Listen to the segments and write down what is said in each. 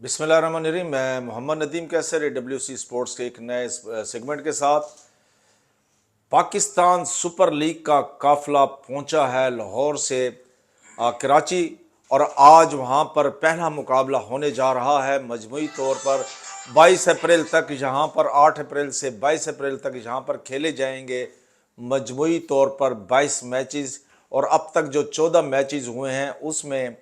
बिस्मिल्लाहिर्रहमानिर्रहीम। मैं मोहम्मद नदीम कैसर AWC sports के एक नए सेगमेंट के साथ। पाकिस्तान सुपर लीग का काफिला पहुंचा है लाहौर से कराची, और आज वहां पर पहला मुकाबला होने जा रहा है। मजमूई तौर पर 22 अप्रैल तक यहाँ पर 8 अप्रैल से 22 अप्रैल तक यहाँ पर खेले जाएंगे मजमूई तौर पर 22 मैचेस। और अब तक जो 14 मैचेस हुए हैं उसमें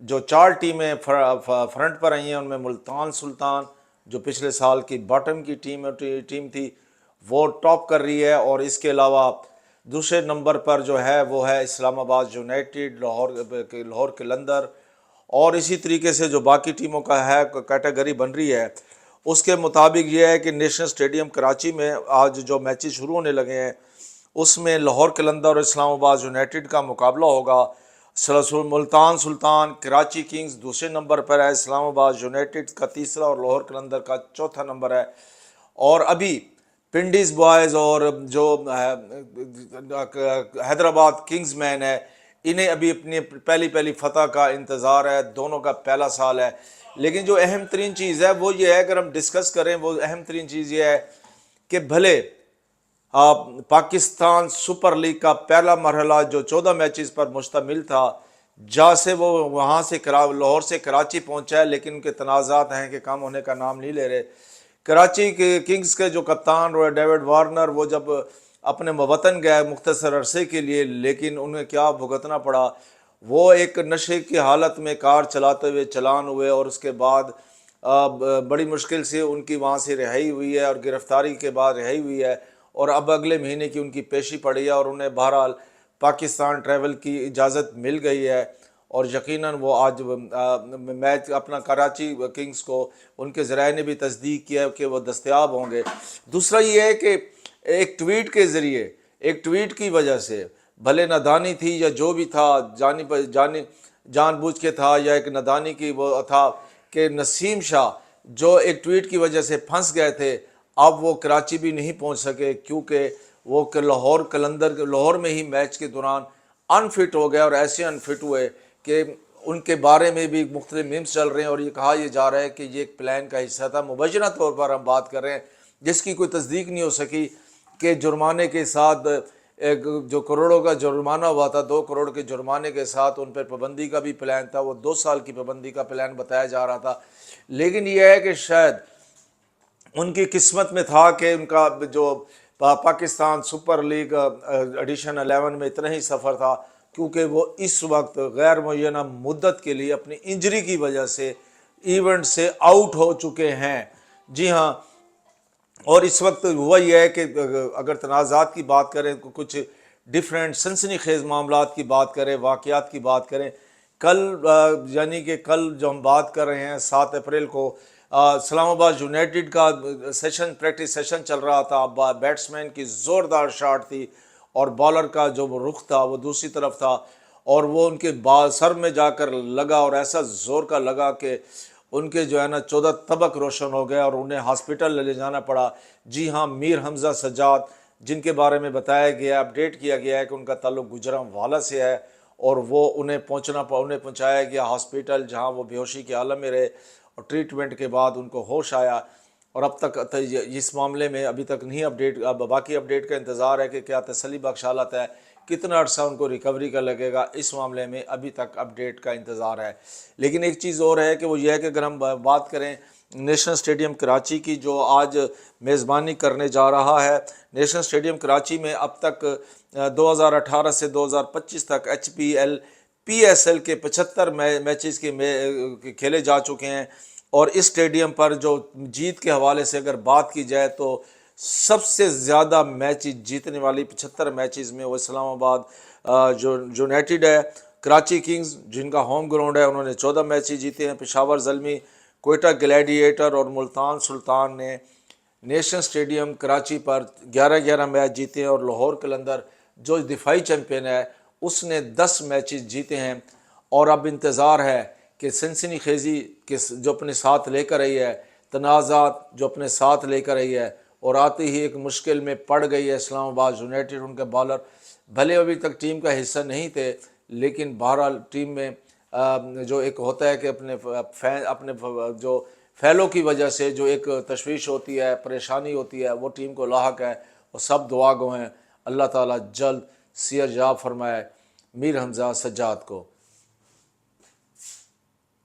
जो 4 टीमें फ्रंट पर आई हैं उनमें मुल्तान सुल्तान, जो पिछले साल की बॉटम की टीम थी, वो टॉप कर रही है। और इसके अलावा दूसरे नंबर पर जो है वो है इस्लामाबाद यूनाइटेड, लाहौर कलंदर। और इसी तरीके से जो बाकी टीमों का है कैटेगरी बन रही है उसके मुताबिक ये है कि नेशनल स्टेडियम कराची में आज जो मैचेस शुरू होने लगे हैं उसमें लाहौर कलंदर और इस्लामाबाद यूनाइटेड का मुकाबला होगा। मुल्तान सुल्तान कराची किंग्स दूसरे नंबर पर है, इस्लामाबाद यूनाइटेड का तीसरा और लाहौर कलंदर का चौथा नंबर है। और अभी पिंडीज बॉयज़ और जो हैदराबाद किंग्स मैन है, इन्हें अभी अपनी पहली फतह का इंतज़ार है। दोनों का पहला साल है। लेकिन जो अहम तरीन चीज़ है वो ये है, अगर हम डिस्कस करें, वो अहम तरीन चीज़ ये है कि भले पाकिस्तान सुपर लीग का पहला मरहला जो 14 मैचेस पर मुश्तमिल था, जहाँ से वो वहाँ से लाहौर से कराची पहुँचा है, लेकिन उनके तनाज़ात हैं कि कम होने का नाम नहीं ले रहे। कराची के किंग्स के जो कप्तान डेविड वार्नर, वो जब अपने वतन गए मुख्तसर अरसे के लिए, लेकिन उन्हें क्या भुगतना पड़ा। वो एक नशे की हालत में कार चलाते हुए चलान हुए और उसके बाद बड़ी मुश्किल से उनकी वहाँ से रिहाई हुई है और गिरफ्तारी के बाद रिहाई हुई है। और अब अगले महीने की उनकी पेशी पड़ी है और उन्हें बहरहाल पाकिस्तान ट्रैवल की इजाज़त मिल गई है। और यकीनन वो आज मैच अपना कराची किंग्स को उनके ज़राए ने भी तस्दीक किया है कि वो दस्तयाब होंगे। दूसरा ये है कि एक ट्वीट के ज़रिए, एक ट्वीट की वजह से, भले नादानी थी या जो भी था, जानबूझ के था या एक नादानी की वो था कि नसीम शाह जो एक ट्वीट की वजह से फंस गए थे, अब वो कराची भी नहीं पहुंच सके क्योंकि वो लाहौर में ही मैच के दौरान अनफिट हो गए। और ऐसे अनफिट हुए कि उनके बारे में भी मुख्तलिफ मीम्स चल रहे हैं और ये कहा यह जा रहा है कि ये एक प्लान का हिस्सा था। मुबैना तौर पर हम बात कर रहे हैं जिसकी कोई तस्दीक नहीं हो सकी कि जुर्माने के साथ एक जो करोड़ों का जुर्माना हुआ था, 2 करोड़ के जुर्माने के साथ उन पर पाबंदी का भी प्लान था। वो 2 साल की पाबंदी का प्लान बताया जा रहा था। लेकिन यह है कि शायद उनकी किस्मत में था कि उनका जो पाकिस्तान सुपर लीग एडिशन 11 में इतना ही सफ़र था, क्योंकि वो इस वक्त गैर मुअय्यना मुद्दत के लिए अपनी इंजरी की वजह से इवेंट से आउट हो चुके हैं। जी हाँ। और इस वक्त हुआ यह है कि अगर तनाज़ात की बात करें, कुछ डिफरेंट सनसनीखेज़ मामलात की बात करें, वाक़यात की बात करें, कल यानी कि कल जो हम बात कर रहे हैं 7 अप्रैल को इस्लामाबाद यूनाइटेड का प्रैक्टिस सेशन चल रहा था। बैट्समैन की ज़ोरदार शॉट थी और बॉलर का जो रुख था वो दूसरी तरफ था और वो उनके सर में जाकर लगा और ऐसा ज़ोर का लगा कि उनके जो है ना 14 तबक रोशन हो गए और उन्हें हॉस्पिटल ले जाना पड़ा। जी हाँ, मीर हमज़ा सज्जाद, जिनके बारे में बताया गया, अपडेट किया गया है कि उनका ताल्लुक गुजरांवाला से है और वो उन्हें पहुंचाया गया हॉस्पिटल, जहां वो बेहोशी के आलम में रहे और ट्रीटमेंट के बाद उनको होश आया। और अब तक इस मामले में अभी तक नहीं अपडेट, अब बाकी अपडेट का इंतज़ार है कि क्या तसल्ली बख्श हालत है, कितना अर्सा उनको रिकवरी का लगेगा, इस मामले में अभी तक अपडेट का इंतज़ार है। लेकिन एक चीज़ और है कि वो ये है कि अगर हम बात करें नेशनल स्टेडियम कराची की, जो आज मेज़बानी करने जा रहा है, नेशनल स्टेडियम कराची में अब तक 2018 से 2025 तक HPL PSL के 75 मैचेस के खेले जा चुके हैं। और इस स्टेडियम पर जो जीत के हवाले से अगर बात की जाए तो सबसे ज़्यादा मैच जीतने वाली 75 मैचेस में वो इस्लामाबाद जो यूनाइटेड है, कराची किंग्स जिनका होम ग्राउंड है, उन्होंने 14 मैच जीते हैं। पेशावर ज़ल्मी, कोयटा ग्लैडिएटर और मुल्तान सुल्तान ने नेशनल स्टेडियम कराची पर 11-11 मैच जीते हैं। और लाहौर कलंदर जो दिफाई चैम्पियन है उसने 10 मैचेस जीते हैं। और अब इंतज़ार है कि सनसनी खेज़ी के जो अपने साथ लेकर आई है, तनाज़ात जो अपने साथ लेकर आई है, और आते ही एक मुश्किल में पड़ गई है इस्लामाबाद यूनाइटेड। उनके बॉलर भले अभी तक टीम का हिस्सा नहीं थे, लेकिन बहरहाल टीम में جو ایک ہوتا ہے کہ اپنے جو فیلوں کی وجہ سے جو ایک تشویش ہوتی ہے، پریشانی ہوتی ہے، وہ ٹیم کو لاحق ہے، وہ سب دعا گو ہیں۔ اللہ تعالیٰ جلد سیر یاب فرمائے میر حمزہ سجاد کو۔